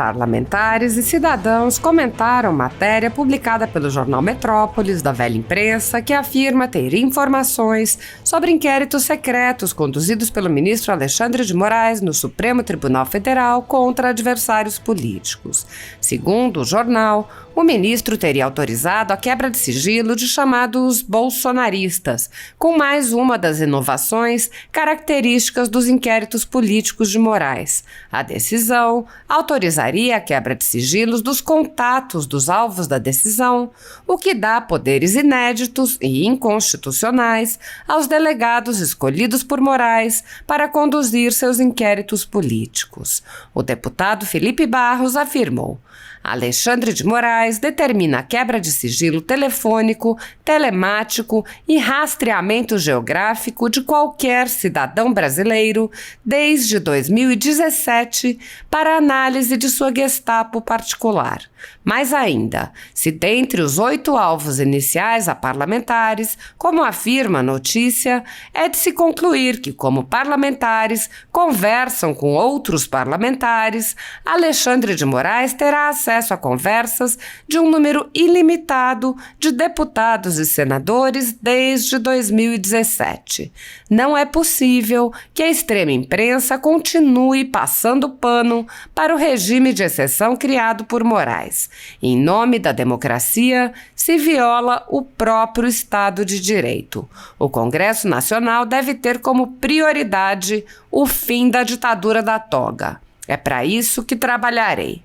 Parlamentares e cidadãos comentaram matéria publicada pelo jornal Metrópolis, da velha imprensa, que afirma ter informações sobre inquéritos secretos conduzidos pelo ministro Alexandre de Moraes no Supremo Tribunal Federal contra adversários políticos. Segundo o jornal, o ministro teria autorizado a quebra de sigilo de chamados bolsonaristas, com mais uma das inovações características dos inquéritos políticos de Moraes. A decisão autorizaria a quebra de sigilos dos contatos dos alvos da decisão, o que dá poderes inéditos e inconstitucionais aos delegados escolhidos por Moraes para conduzir seus inquéritos políticos. O deputado Felipe Barros afirmou: Alexandre de Moraes determina a quebra de sigilo telefônico, telemático e rastreamento geográfico de qualquer cidadão brasileiro desde 2017 para análise de sua Gestapo particular. Mais ainda, se dentre os 8 alvos iniciais a parlamentares, como afirma a notícia, é de se concluir que, como parlamentares conversam com outros parlamentares, Alexandre de Moraes terá acesso a conversas de um número ilimitado de deputados e senadores desde 2017. Não é possível que a extrema imprensa continue passando pano para o regime de exceção criado por Moraes. Em nome da democracia, se viola o próprio Estado de Direito. O Congresso Nacional deve ter como prioridade o fim da ditadura da toga. É para isso que trabalharei.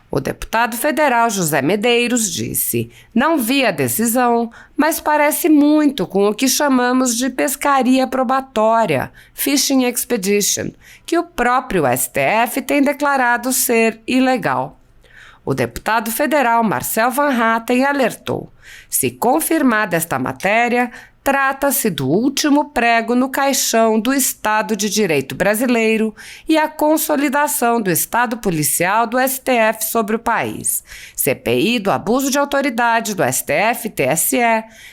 O deputado federal José Medeiros disse: não vi a decisão, mas parece muito com o que chamamos de pescaria probatória, fishing expedition, que o próprio STF tem declarado ser ilegal. O deputado federal Marcel Van Hatten alertou: se confirmada esta matéria, trata-se do último prego no caixão do Estado de Direito brasileiro e a consolidação do Estado policial do STF sobre o país. CPI do abuso de autoridade do STF e TSE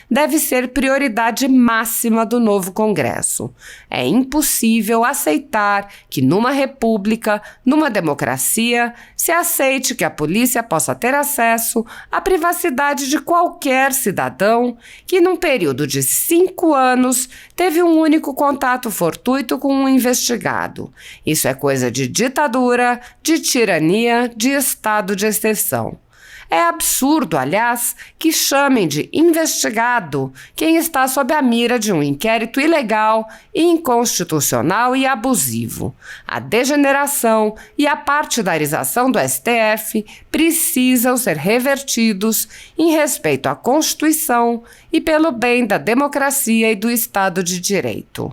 deve ser prioridade máxima do novo Congresso. É impossível aceitar que numa república, numa democracia, se aceite que a polícia possa ter acesso à privacidade de qualquer cidadão que, num período de 5 anos, teve um único contato fortuito com um investigado. Isso é coisa de ditadura, de tirania, de estado de exceção. É absurdo, aliás, que chamem de investigado quem está sob a mira de um inquérito ilegal, inconstitucional e abusivo. A degeneração e a partidarização do STF precisam ser revertidos em respeito à Constituição e pelo bem da democracia e do Estado de Direito.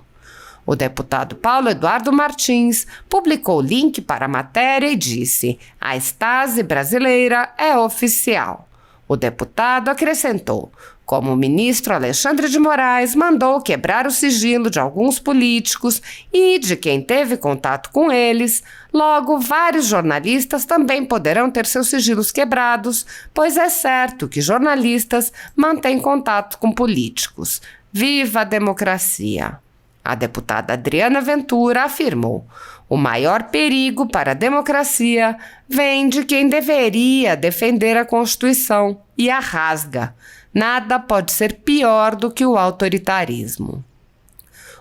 O deputado Paulo Eduardo Martins publicou o link para a matéria e disse: a Stasi brasileira é oficial. O deputado acrescentou: como o ministro Alexandre de Moraes mandou quebrar o sigilo de alguns políticos e de quem teve contato com eles, logo vários jornalistas também poderão ter seus sigilos quebrados, pois é certo que jornalistas mantêm contato com políticos. Viva a democracia! A deputada Adriana Ventura afirmou: o maior perigo para a democracia vem de quem deveria defender a Constituição e a rasga. Nada pode ser pior do que o autoritarismo.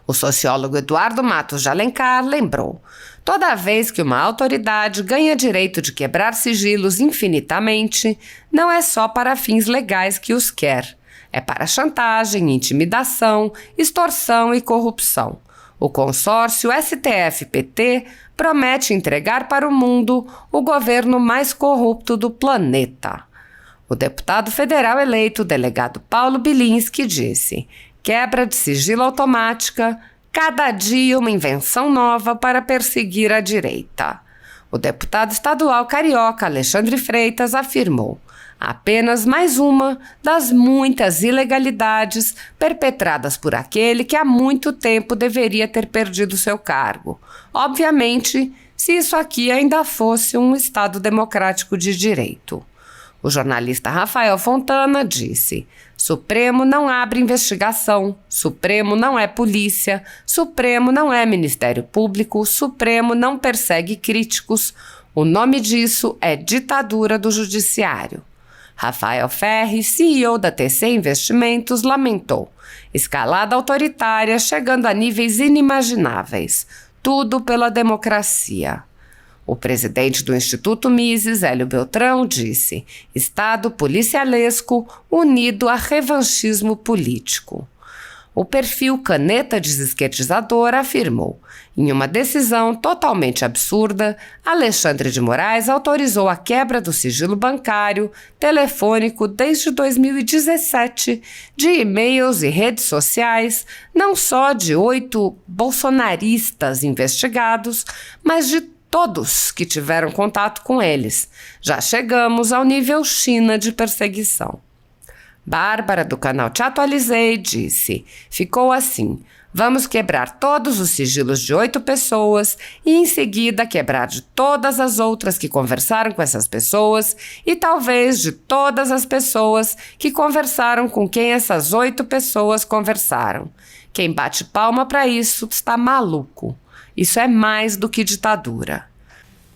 O sociólogo Eduardo Matos de Alencar lembrou: toda vez que uma autoridade ganha direito de quebrar sigilos infinitamente, não é só para fins legais que os quer. É para chantagem, intimidação, extorsão e corrupção. O consórcio STF-PT promete entregar para o mundo o governo mais corrupto do planeta. O deputado federal eleito, delegado Paulo Bilinski, disse: quebra de sigilo automática, cada dia uma invenção nova para perseguir a direita. O deputado estadual carioca Alexandre Freitas afirmou: apenas mais uma das muitas ilegalidades perpetradas por aquele que há muito tempo deveria ter perdido seu cargo. Obviamente, se isso aqui ainda fosse um Estado democrático de direito. O jornalista Rafael Fontana disse: Supremo não abre investigação, Supremo não é polícia, Supremo não é Ministério Público, Supremo não persegue críticos. O nome disso é ditadura do judiciário. Rafael Ferri, CEO da TC Investimentos, lamentou: escalada autoritária chegando a níveis inimagináveis. Tudo pela democracia. O presidente do Instituto Mises, Hélio Beltrão, disse: Estado policialesco unido a revanchismo político. O perfil Caneta Desesquerdizador afirmou: em uma decisão totalmente absurda, Alexandre de Moraes autorizou a quebra do sigilo bancário, telefônico desde 2017, de e-mails e redes sociais, não só de 8 bolsonaristas investigados, mas de todos que tiveram contato com eles. Já chegamos ao nível China de perseguição. Bárbara, do canal Te Atualizei, disse: ficou assim, vamos quebrar todos os sigilos de 8 pessoas e em seguida quebrar de todas as outras que conversaram com essas pessoas e talvez de todas as pessoas que conversaram com quem essas 8 pessoas conversaram. Quem bate palma para isso está maluco. Isso é mais do que ditadura.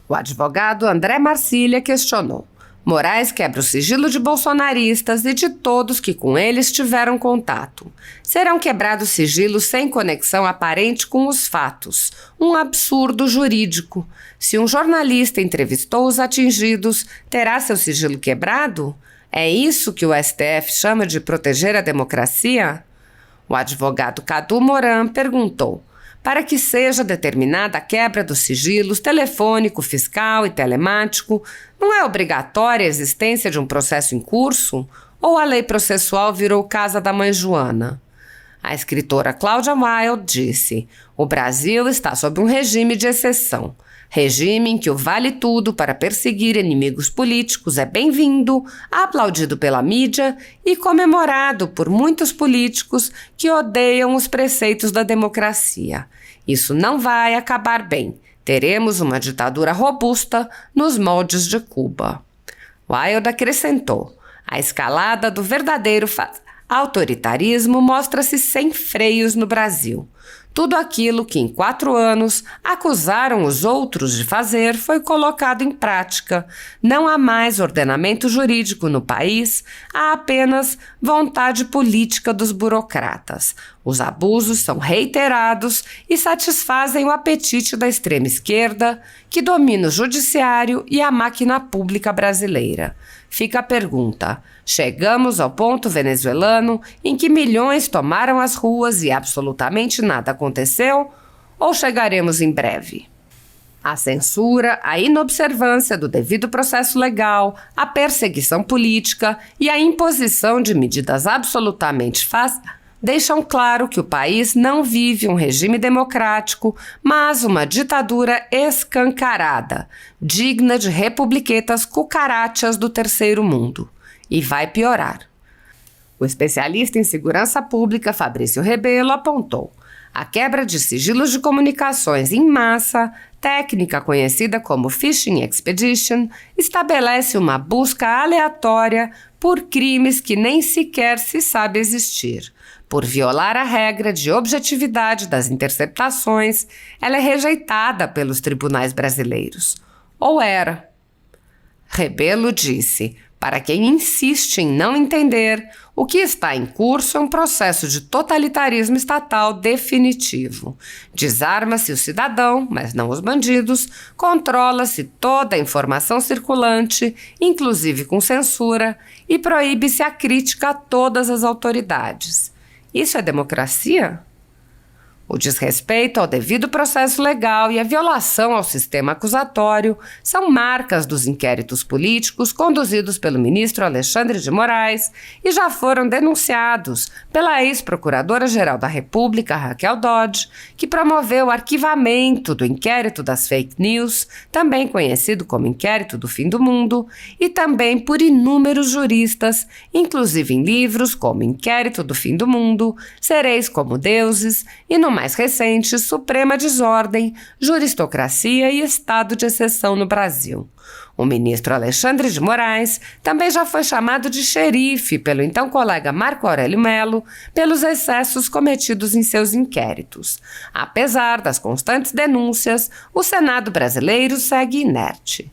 O advogado André Marcília questionou: Moraes quebra o sigilo de bolsonaristas e de todos que com eles tiveram contato. Serão quebrados sigilos sem conexão aparente com os fatos. Um absurdo jurídico. Se um jornalista entrevistou os atingidos, terá seu sigilo quebrado? É isso que o STF chama de proteger a democracia? O advogado Cadu Moran perguntou: para que seja determinada a quebra dos sigilos telefônico, fiscal e telemático, não é obrigatória a existência de um processo em curso? Ou a lei processual virou casa da mãe Joana? A escritora Cláudia Wilde disse: o Brasil está sob um regime de exceção. Regime em que o vale tudo para perseguir inimigos políticos é bem-vindo, aplaudido pela mídia e comemorado por muitos políticos que odeiam os preceitos da democracia. Isso não vai acabar bem. Teremos uma ditadura robusta nos moldes de Cuba. Wilde acrescentou: a escalada do verdadeiro autoritarismo mostra-se sem freios no Brasil. Tudo aquilo que em 4 anos acusaram os outros de fazer foi colocado em prática. Não há mais ordenamento jurídico no país, há apenas vontade política dos burocratas. Os abusos são reiterados e satisfazem o apetite da extrema esquerda, que domina o judiciário e a máquina pública brasileira. Fica a pergunta: chegamos ao ponto venezuelano em que milhões tomaram as ruas e absolutamente nada aconteceu? Ou chegaremos em breve? A censura, a inobservância do devido processo legal, a perseguição política e a imposição de medidas absolutamente deixam claro que o país não vive um regime democrático, mas uma ditadura escancarada, digna de republiquetas cucarachas do terceiro mundo. E vai piorar. O especialista em segurança pública Fabrício Rebelo apontou: a quebra de sigilos de comunicações em massa, técnica conhecida como Phishing Expedition, estabelece uma busca aleatória por crimes que nem sequer se sabe existir. Por violar a regra de objetividade das interceptações, ela é rejeitada pelos tribunais brasileiros. Ou era. Rebelo disse: para quem insiste em não entender, o que está em curso é um processo de totalitarismo estatal definitivo. Desarma-se o cidadão, mas não os bandidos, controla-se toda a informação circulante, inclusive com censura, e proíbe-se a crítica a todas as autoridades. Isso é democracia? O desrespeito ao devido processo legal e a violação ao sistema acusatório são marcas dos inquéritos políticos conduzidos pelo ministro Alexandre de Moraes e já foram denunciados pela ex-procuradora-geral da República, Raquel Dodge, que promoveu o arquivamento do inquérito das fake news, também conhecido como inquérito do fim do mundo, e também por inúmeros juristas, inclusive em livros como Inquérito do Fim do Mundo, Sereis como Deuses e no mais recente, suprema desordem, juristocracia e estado de exceção no Brasil. O ministro Alexandre de Moraes também já foi chamado de xerife pelo então colega Marco Aurélio Mello pelos excessos cometidos em seus inquéritos. Apesar das constantes denúncias, o Senado brasileiro segue inerte.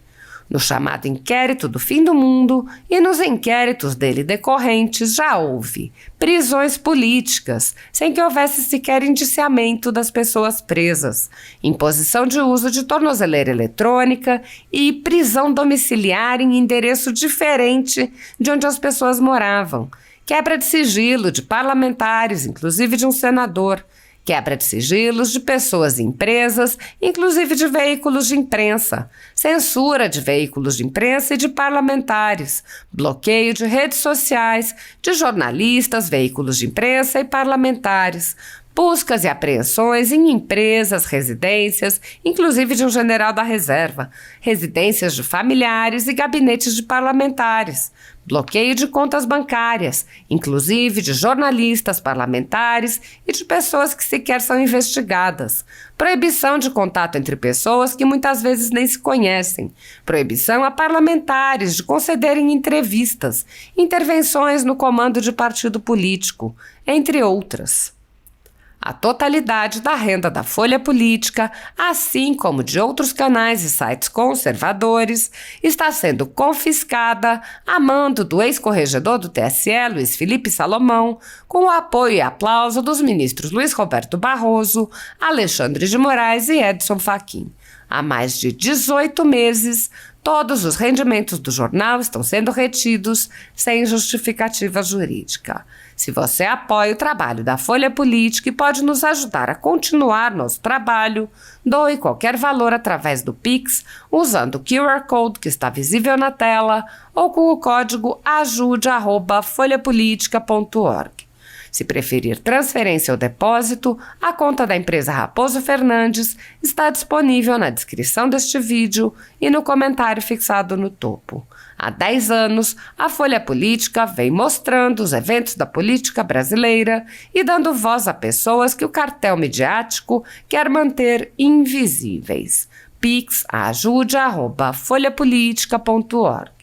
No chamado inquérito do fim do mundo e nos inquéritos dele decorrentes já houve prisões políticas, sem que houvesse sequer indiciamento das pessoas presas, imposição de uso de tornozeleira eletrônica e prisão domiciliar em endereço diferente de onde as pessoas moravam, quebra de sigilo de parlamentares, inclusive de um senador, quebra de sigilos de pessoas e empresas, inclusive de veículos de imprensa, censura de veículos de imprensa e de parlamentares, bloqueio de redes sociais, de jornalistas, veículos de imprensa e parlamentares, buscas e apreensões em empresas, residências, inclusive de um general da reserva, residências de familiares e gabinetes de parlamentares, bloqueio de contas bancárias, inclusive de jornalistas, parlamentares e de pessoas que sequer são investigadas, proibição de contato entre pessoas que muitas vezes nem se conhecem, proibição a parlamentares de concederem entrevistas, intervenções no comando de partido político, entre outras. A totalidade da renda da Folha Política, assim como de outros canais e sites conservadores, está sendo confiscada a mando do ex-corregedor do TSE, Luiz Felipe Salomão, com o apoio e aplauso dos ministros Luiz Roberto Barroso, Alexandre de Moraes e Edson Fachin. Há mais de 18 meses, todos os rendimentos do jornal estão sendo retidos sem justificativa jurídica. Se você apoia o trabalho da Folha Política e pode nos ajudar a continuar nosso trabalho, doe qualquer valor através do Pix, usando o QR Code que está visível na tela ou com o código ajude@folhapolitica.org. Se preferir transferência ou depósito, a conta da empresa Raposo Fernandes está disponível na descrição deste vídeo e no comentário fixado no topo. Há 10 anos, a Folha Política vem mostrando os eventos da política brasileira e dando voz a pessoas que o cartel midiático quer manter invisíveis. Pix ajude@folhapolitica.org.